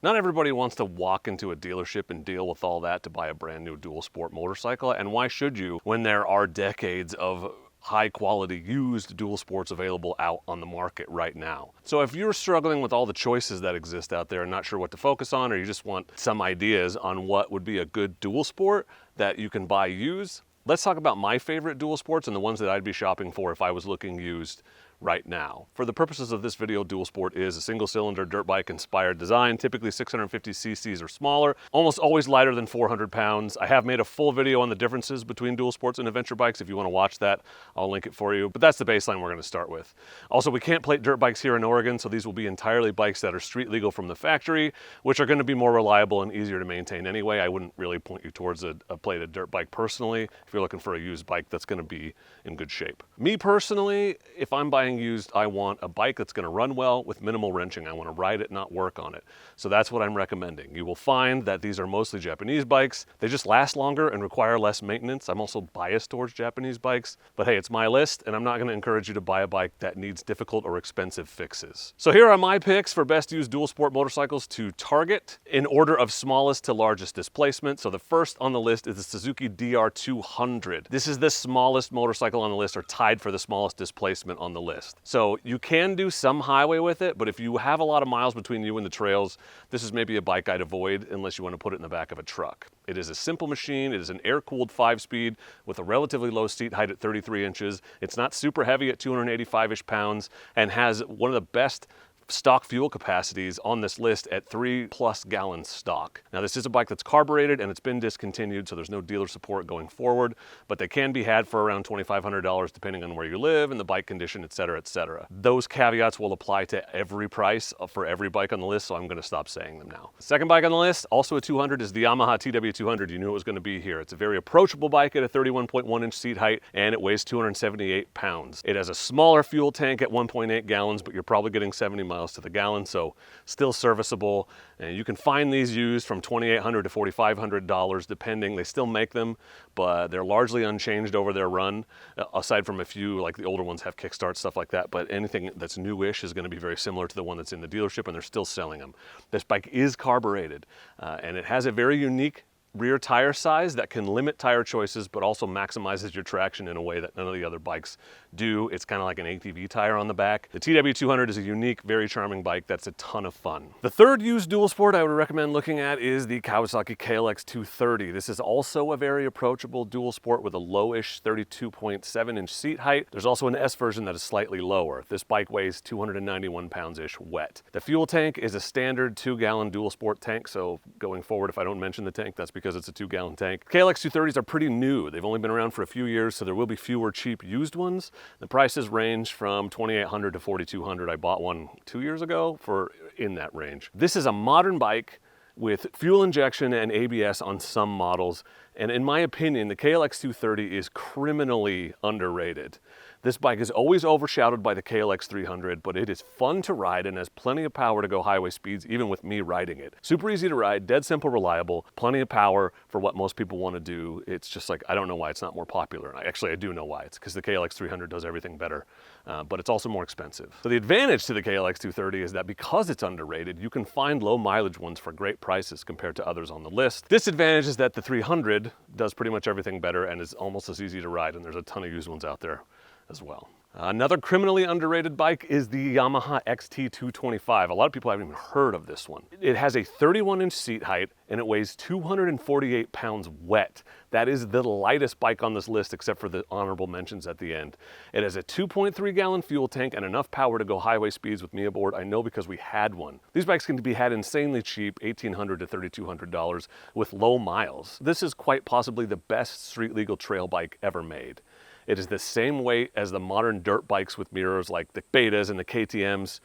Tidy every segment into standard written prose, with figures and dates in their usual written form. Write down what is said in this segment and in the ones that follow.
Not everybody wants to walk into a dealership and deal with all that to buy a brand new dual sport motorcycle, and why should you when there are decades of high quality used dual sports available out on the market right now. So if you're struggling with all the choices that exist out there and not sure what to focus on, or you just want some ideas on what would be a good dual sport that you can buy used, let's talk about my favorite dual sports and the ones that I'd be shopping for if I was looking used right now. For the purposes of this video, dual sport is a single cylinder dirt bike inspired design, typically 650 cc's or smaller, almost always lighter than 400 pounds. I have made a full video on the differences between dual sports and adventure bikes. If you want to watch that, I'll link it for you, but that's the baseline we're going to start with. Also, we can't plate dirt bikes here in Oregon, so these will be entirely bikes that are street legal from the factory, which are going to be more reliable and easier to maintain anyway. I wouldn't really point you towards a plated dirt bike personally if you're looking for a used bike that's going to be in good shape. Me personally, if I'm buying used, I want a bike that's going to run well with minimal wrenching. I want to ride it, not work on it. So that's what I'm recommending. You will find that these are mostly Japanese bikes. They just last longer and require less maintenance. I'm also biased towards Japanese bikes, but hey, it's my list, and I'm not going to encourage you to buy a bike that needs difficult or expensive fixes. So here are my picks for best used dual sport motorcycles to target in order of smallest to largest displacement. So the first on the list is the Suzuki DR200. This is the smallest motorcycle on the list, or tied for the smallest displacement on the list. So you can do some highway with it, but if you have a lot of miles between you and the trails, this is maybe a bike I'd avoid unless you want to put it in the back of a truck. It is a simple machine. It is an air-cooled 5-speed with a relatively low seat height at 33 inches. It's not super heavy at 285-ish pounds and has one of the best stock fuel capacities on this list at 3+ gallons stock. Now this is a bike that's carbureted and it's been discontinued, so there's no dealer support going forward, but they can be had for around $2,500 depending on where you live and the bike condition, etc., etc. Those caveats will apply to every price for every bike on the list, so I'm going to stop saying them now. The second bike on the list, also a 200, is the Yamaha TW200. You knew it was going to be here. It's a very approachable bike at a 31.1-inch seat height, and it weighs 278 pounds. It has a smaller fuel tank at 1.8 gallons, but you're probably getting 70 miles to the gallon, so still serviceable. And you can find these used from $2,800 to $4,500 depending. They still make them, but they're largely unchanged over their run, aside from a few, like the older ones have kickstart, stuff like that, but anything that's newish is going to be very similar to the one that's in the dealership, and they're still selling them. This bike is carbureted, and it has a very unique rear tire size that can limit tire choices, but also maximizes your traction in a way that none of the other bikes do. It's kind of like an ATV tire on the back. The TW200 is a unique, very charming bike that's a ton of fun. The third used dual sport I would recommend looking at is the Kawasaki KLX 230. This is also a very approachable dual sport with a lowish 32.7-inch seat height. There's also an S version that is slightly lower. This bike weighs 291 pounds-ish wet. The fuel tank is a standard 2-gallon dual sport tank, so going forward, if I don't mention the tank, that's because it's a 2-gallon tank. KLX 230s are pretty new. They've only been around for a few years, so there will be fewer cheap used ones. The prices range from $2,800 to $4,200. I bought one 2 years ago for in that range. This is a modern bike with fuel injection and ABS on some models, and in my opinion, the KLX 230 is criminally underrated. This bike is always overshadowed by the KLX 300, but it is fun to ride and has plenty of power to go highway speeds, even with me riding it. Super easy to ride, dead simple, reliable, plenty of power for what most people want to do. It's just like, I don't know why it's not more popular. Actually, I do know why. It's because the KLX 300 does everything better, but it's also more expensive. So the advantage to the KLX 230 is that because it's underrated, you can find low mileage ones for great prices compared to others on the list. Disadvantage is that the 300 does pretty much everything better and is almost as easy to ride, and there's a ton of used ones out there as well. Another criminally underrated bike is the Yamaha XT225. A lot of people haven't even heard of this one. It has a 31-inch seat height and it weighs 248 pounds wet. That is the lightest bike on this list except for the honorable mentions at the end. It has a 2.3-gallon fuel tank and enough power to go highway speeds with me aboard. I know because we had one. These bikes can be had insanely cheap, $1,800 to $3,200 with low miles. This is quite possibly the best street legal trail bike ever made. It is the same weight as the modern dirt bikes with mirrors like the Betas and the KTMs,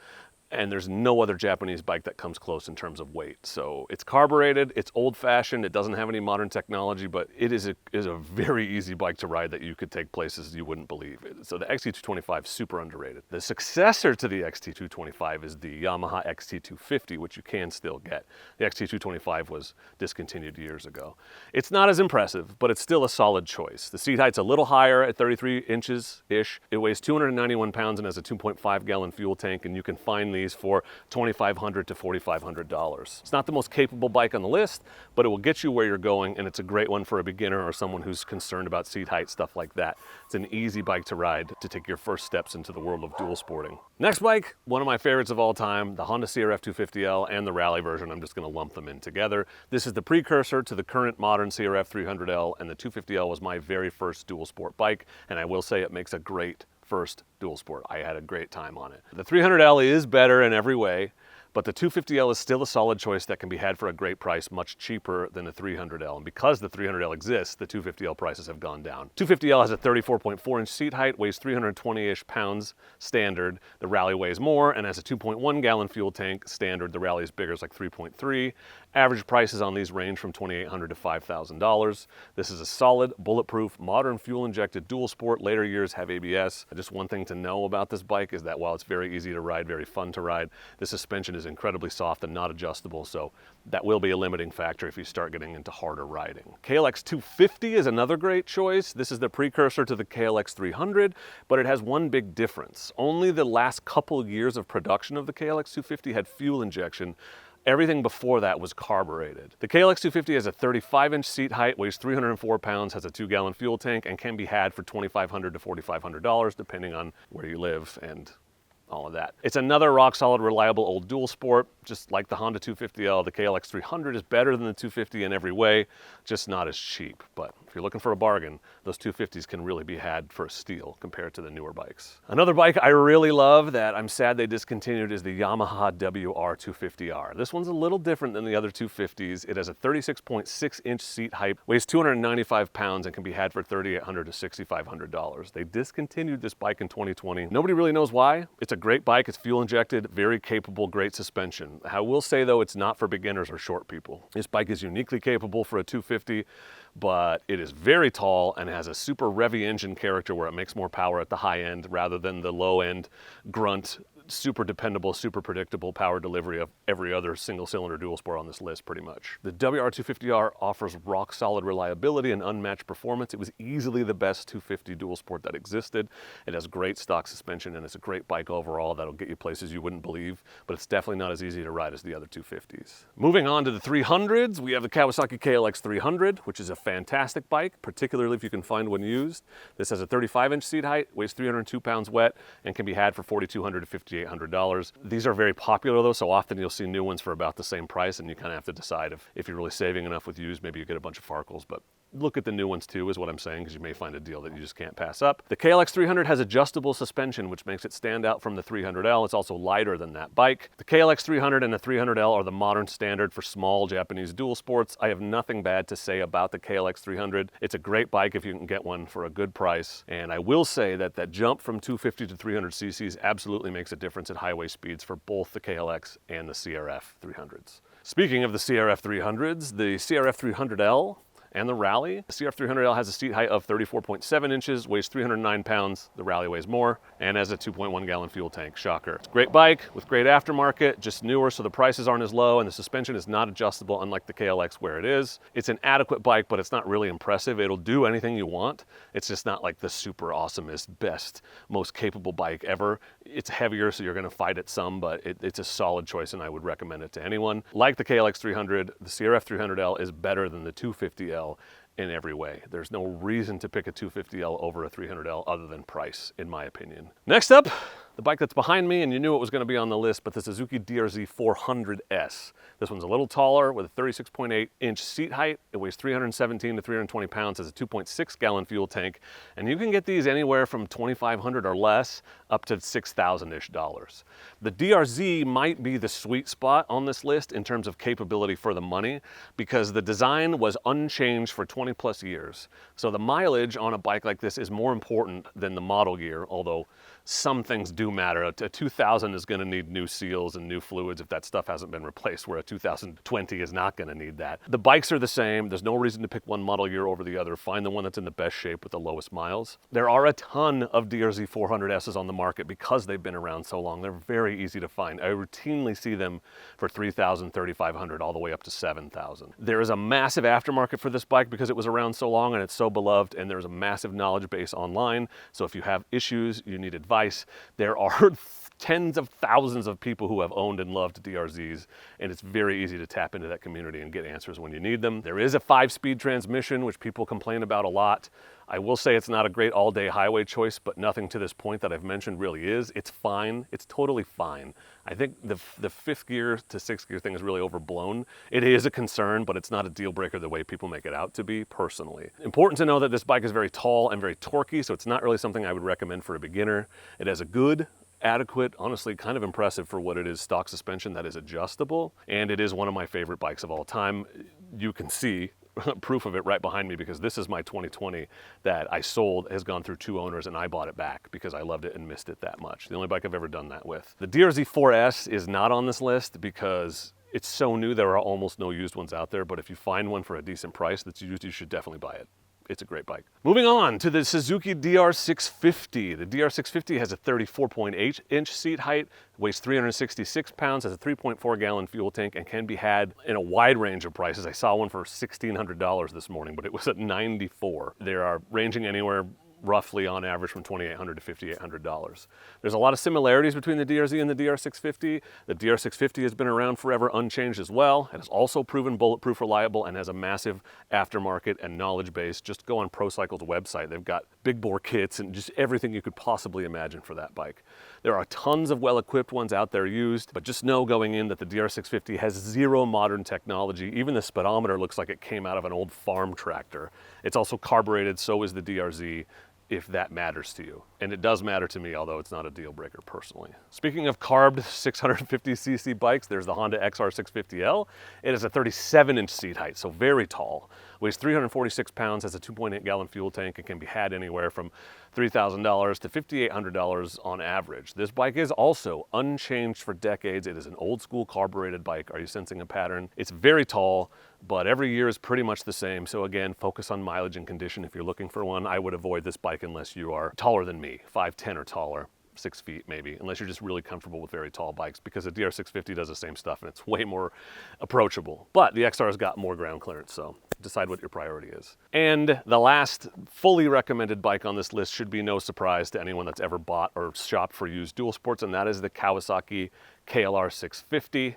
and there's no other Japanese bike that comes close in terms of weight. So it's carbureted, it's old-fashioned, it doesn't have any modern technology, but it is a very easy bike to ride that you could take places you wouldn't believe. So the XT225 is super underrated. The successor to the XT225 is the Yamaha XT250, which you can still get. The XT225 was discontinued years ago. It's not as impressive, but it's still a solid choice. The seat height's a little higher at 33 inches-ish. It weighs 291 pounds and has a 2.5-gallon fuel tank, and you can find these these for $2,500 to $4,500. It's not the most capable bike on the list, but it will get you where you're going, and it's a great one for a beginner or someone who's concerned about seat height, stuff like that. It's an easy bike to ride to take your first steps into the world of dual sporting. Next bike, one of my favorites of all time, the Honda CRF 250L and the rally version. I'm just going to lump them in together. This is the precursor to the current modern CRF 300L, and the 250L was my very first dual sport bike, and I will say it makes a great first dual sport. I had a great time on it. The 300L is better in every way, but the 250L is still a solid choice that can be had for a great price, much cheaper than the 300L. And because the 300L exists, the 250L prices have gone down. 250L has a 34.4-inch seat height, weighs 320-ish pounds standard. The Rally weighs more and has a 2.1-gallon fuel tank standard. The Rally is bigger, it's like 3.3. Average prices on these range from $2,800 to $5,000. This is a solid, bulletproof, modern fuel-injected dual sport. Later years have ABS. Just one thing to know about this bike is that while it's very easy to ride, very fun to ride, the suspension is incredibly soft and not adjustable, so that will be a limiting factor if you start getting into harder riding. KLX 250 is another great choice. This is the precursor to the KLX 300, but it has one big difference. Only the last couple of years of production of the KLX 250 had fuel injection. Everything before that was carbureted. The KLX 250 has a 35-inch seat height, weighs 304 pounds, has a 2-gallon fuel tank, and can be had for $2,500 to $4,500, depending on where you live and all of that. It's another rock-solid, reliable old dual sport. Just like the Honda 250L, the KLX 300 is better than the 250 in every way, just not as cheap. But if you're looking for a bargain, those 250s can really be had for a steal compared to the newer bikes. Another bike I really love that I'm sad they discontinued is the Yamaha WR250R. This one's a little different than the other 250s. It has a 36.6-inch seat height, weighs 295 pounds, and can be had for $3,800 to $6,500. They discontinued this bike in 2020. Nobody really knows why. It's a great bike. It's fuel injected, very capable, great suspension. I will say though, it's not for beginners or short people. This bike is uniquely capable for a 250, but it is very tall and has a super revvy engine character where it makes more power at the high end rather than the low end grunt, super dependable, super predictable power delivery of every other single-cylinder dual sport on this list, pretty much. The WR250R offers rock-solid reliability and unmatched performance. It was easily the best 250 dual sport that existed. It has great stock suspension, and it's a great bike overall that'll get you places you wouldn't believe, but it's definitely not as easy to ride as the other 250s. Moving on to the 300s, we have the Kawasaki KLX 300, which is a fantastic bike, particularly if you can find one used. This has a 35-inch seat height, weighs 302 pounds wet, and can be had for $4,200 to $5,800. These are very popular though, so often you'll see new ones for about the same price, and you kind of have to decide if you're really saving enough with used, maybe you get a bunch of Farkles, but look at the new ones too, is what I'm saying, because you may find a deal that you just can't pass up. The KLX 300 has adjustable suspension, which makes it stand out from the 300L. It's also lighter than that bike. The KLX 300 and the 300L are the modern standard for small Japanese dual sports. I have nothing bad to say about the KLX 300. It's a great bike if you can get one for a good price. And I will say that that jump from 250 to 300 cc's absolutely makes a difference at highway speeds for both the KLX and the CRF 300s. Speaking of the CRF 300s, the CRF 300L and the Rally. The CRF 300L has a seat height of 34.7 inches, weighs 309 pounds. The Rally weighs more, and has a 2.1 gallon fuel tank. Shocker. It's a great bike with great aftermarket, just newer, so the prices aren't as low, and the suspension is not adjustable, unlike the KLX where it is. It's an adequate bike, but it's not really impressive. It'll do anything you want. It's just not like the super awesomest, best, most capable bike ever. It's heavier, so you're gonna fight it some, but it's a solid choice, and I would recommend it to anyone. Like the KLX 300, the CRF 300L is better than the 250L in every way. There's no reason to pick a 250L over a 300L other than price, in my opinion. Next up, the bike that's behind me, and you knew it was going to be on the list, but the Suzuki DRZ 400S. This one's a little taller with a 36.8-inch seat height. It weighs 317 to 320 pounds, has a 2.6 gallon fuel tank, and you can get these anywhere from $2,500 or less up to $6,000-ish. The DRZ might be the sweet spot on this list in terms of capability for the money, because the design was unchanged for 20 plus years. So the mileage on a bike like this is more important than the model year, although some things do matter. A 2000 is going to need new seals and new fluids if that stuff hasn't been replaced, where a 2020 is not going to need that. The bikes are the same. There's no reason to pick one model year over the other. Find the one that's in the best shape with the lowest miles. There are a ton of DRZ 400Ss on the market because they've been around so long. They're very easy to find. I routinely see them for $3,000, $3,500, all the way up to $7,000. There is a massive aftermarket for this bike because it was around so long and it's so beloved, and there's a massive knowledge base online. So if you have issues, you need advice, there are tens of thousands of people who have owned and loved DRZs, and it's very easy to tap into that community and get answers when you need them. There is a 5-speed transmission, which people complain about a lot. I will say it's not a great all-day highway choice, but nothing to this point that I've mentioned really is. It's fine. It's totally fine. I think the 5th gear to 6th gear thing is really overblown. It is a concern, but it's not a deal breaker the way people make it out to be, personally. Important to know that this bike is very tall and very torquey, so it's not really something I would recommend for a beginner. It has a good, adequate, honestly kind of impressive for what it is, stock suspension that is adjustable, and it is one of my favorite bikes of all time. You can see proof of it right behind me, because this is my 2020 that I sold, has gone through 2 owners, and I bought it back because I loved it and missed it that much. The only bike I've ever done that with. The DRZ 4S is not on this list because it's so new, there are almost no used ones out there, but if you find one for a decent price that's used, you should definitely buy it. It's a great bike. Moving on to the Suzuki DR650. The DR650 has a 34.8-inch seat height, weighs 366 pounds, has a 3.4-gallon fuel tank, and can be had in a wide range of prices. I saw one for $1,600 this morning, but it was at $94. They are ranging anywhere roughly on average from $2,800 to $5,800. There's a lot of similarities between the DRZ and the DR650. The DR650 has been around forever unchanged as well. It has also proven bulletproof, reliable, and has a massive aftermarket and knowledge base. Just go on ProCycle's website. They've got big bore kits and just everything you could possibly imagine for that bike. There are tons of well-equipped ones out there used, but just know going in that the DR650 has zero modern technology. Even the speedometer looks like it came out of an old farm tractor. It's also carbureted, so is the DRZ, if that matters to you. And it does matter to me, although it's not a deal breaker personally. Speaking of carbed 650cc bikes, there's the Honda XR650L. It has a 37-inch seat height, so very tall. Weighs 346 pounds, has a 2.8-gallon fuel tank, and can be had anywhere from $3,000 to $5,800 on average. This bike is also unchanged for decades. It is an old school carbureted bike. Are you sensing a pattern? It's very tall, but every year is pretty much the same. So again, focus on mileage and condition. If you're looking for one, I would avoid this bike unless you are taller than me, 5'10" or taller. 6 feet maybe, unless you're just really comfortable with very tall bikes, because the DR650 does the same stuff and it's way more approachable. But the XR's got more ground clearance, so decide what your priority is. And the last fully recommended bike on this list should be no surprise to anyone that's ever bought or shopped for used dual sports, and that is the Kawasaki KLR 650.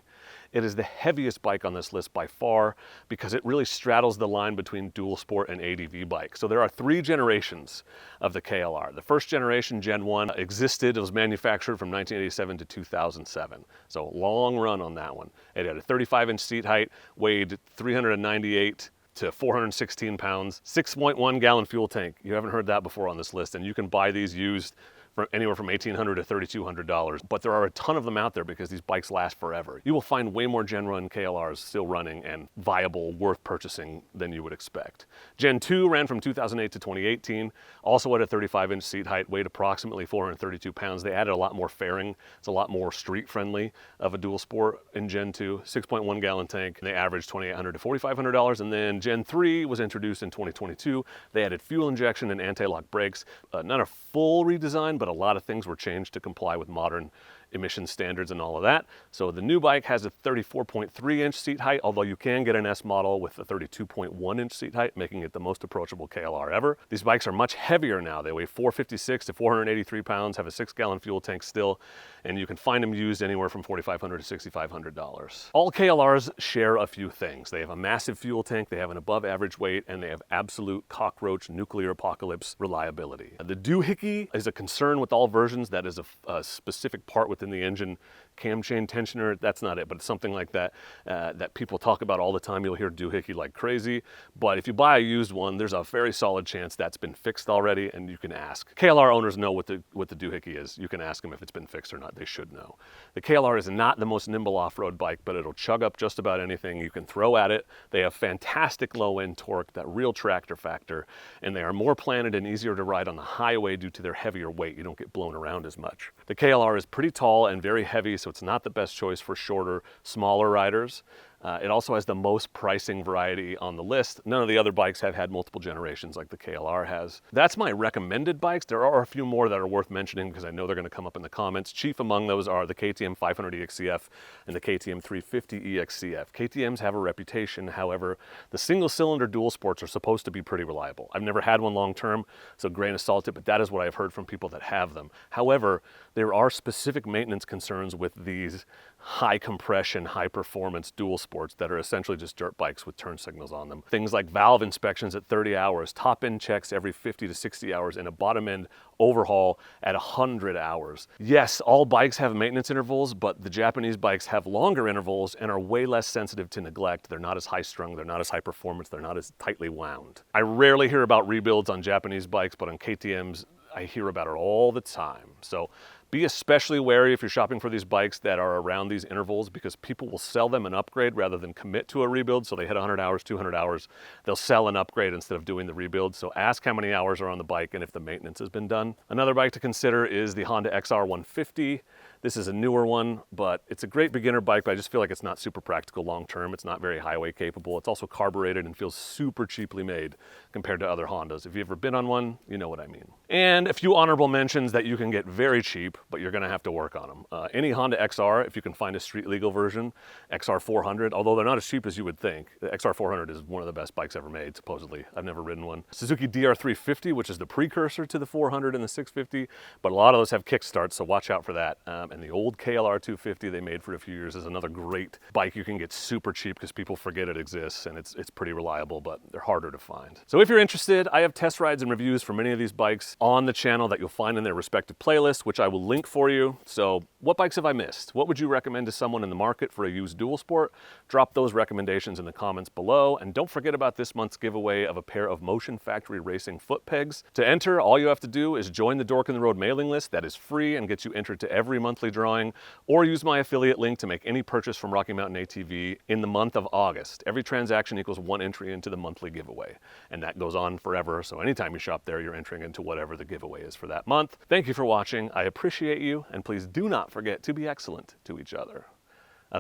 It is the heaviest bike on this list by far because it really straddles the line between dual sport and ADV bike. So there are 3 generations of the KLR. The first generation, Gen 1, existed. It was manufactured from 1987 to 2007. So long run on that one. It had a 35-inch seat height, weighed 398 to 416 pounds, 6.1-gallon fuel tank. You haven't heard that before on this list, and you can buy these used for anywhere from $1,800 to $3,200, but there are a ton of them out there because these bikes last forever. You will find way more Gen 1 KLRs still running and viable, worth purchasing than you would expect. Gen 2 ran from 2008 to 2018, also at a 35-inch seat height, weighed approximately 432 pounds. They added a lot more fairing. It's a lot more street-friendly of a dual sport in Gen 2, 6.1-gallon tank. They averaged $2,800 to $4,500, and then Gen 3 was introduced in 2022. They added fuel injection and anti-lock brakes. Not a full redesign, but a lot of things were changed to comply with modern emission standards and all of that. So the new bike has a 34.3-inch seat height, although you can get an S model with a 32.1-inch seat height, making it the most approachable KLR ever. These bikes are much heavier now. They weigh 456 to 483 pounds, have a 6-gallon fuel tank still, and you can find them used anywhere from $4,500 to $6,500. All KLRs share a few things. They have a massive fuel tank, they have an above-average weight, and they have absolute cockroach nuclear apocalypse reliability. The doohickey is a concern with all versions. That is a specific part within the engine cam chain tensioner. That's not it, but it's something like that that people talk about all the time. You'll hear doohickey like crazy, but if you buy a used one, there's a very solid chance that's been fixed already, and you can ask. KLR owners know what the doohickey is. You can ask them if it's been fixed or not. They should know. The KLR is not the most nimble off-road bike, but it'll chug up just about anything you can throw at it. They have fantastic low-end torque, that real tractor factor, and they are more planted and easier to ride on the highway due to their heavier weight. You don't get blown around as much. The KLR is pretty tall and very heavy, so it's not the best choice for shorter, smaller riders. It also has the most pricing variety on the list. None of the other bikes have had multiple generations like the KLR has. That's my recommended bikes. There are a few more that are worth mentioning because I know they're going to come up in the comments. Chief among those are the KTM 500 EXCF and the KTM 350 EXCF. KTMs have a reputation. However, the single-cylinder dual sports are supposed to be pretty reliable. I've never had one long term, so grain of salt it, but that is what I've heard from people that have them. However, there are specific maintenance concerns with these high compression, high performance dual sports that are essentially just dirt bikes with turn signals on them. Things like valve inspections at 30 hours, top end checks every 50 to 60 hours, and a bottom end overhaul at 100 hours. Yes, all bikes have maintenance intervals, but the Japanese bikes have longer intervals and are way less sensitive to neglect. They're not as high strung, they're not as high performance, they're not as tightly wound. I rarely hear about rebuilds on Japanese bikes, but on KTMs, I hear about it all the time. So be especially wary if you're shopping for these bikes that are around these intervals, because people will sell them an upgrade rather than commit to a rebuild. So they hit 100 hours, 200 hours, they'll sell an upgrade instead of doing the rebuild. So ask how many hours are on the bike and if the maintenance has been done. Another bike to consider is the Honda XR150. This is a newer one, but it's a great beginner bike, but I just feel like it's not super practical long term. It's not very highway capable. It's also carbureted and feels super cheaply made compared to other Hondas. If you've ever been on one, you know what I mean. And a few honorable mentions that you can get very cheap, but you're gonna have to work on them. Any Honda XR, if you can find a street legal version, XR400, although they're not as cheap as you would think. The XR400 is one of the best bikes ever made, supposedly. I've never ridden one. Suzuki DR350, which is the precursor to the 400 and the 650, but a lot of those have kickstarts, so watch out for that. And the old KLR 250 they made for a few years is another great bike you can get super cheap because people forget it exists, and it's pretty reliable, but they're harder to find. So if you're interested, I have test rides and reviews for many of these bikes on the channel that you'll find in their respective playlists, which I will link for you. So what bikes have I missed? What would you recommend to someone in the market for a used dual sport? Drop those recommendations in the comments below, and don't forget about this month's giveaway of a pair of Motion Factory Racing foot pegs. To enter, all you have to do is join the Dork in the Road mailing list. That is free and gets you entered to every monthly drawing, or use my affiliate link to make any purchase from Rocky Mountain ATV in the month of August. Every transaction equals one entry into the monthly giveaway, and that goes on forever. So anytime you shop there, you're entering into whatever the giveaway is for that month. Thank you for watching. I appreciate you, and please do not forget to be excellent to each other.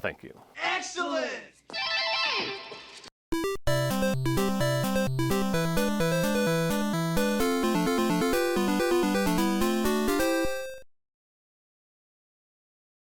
Thank you. Excellent!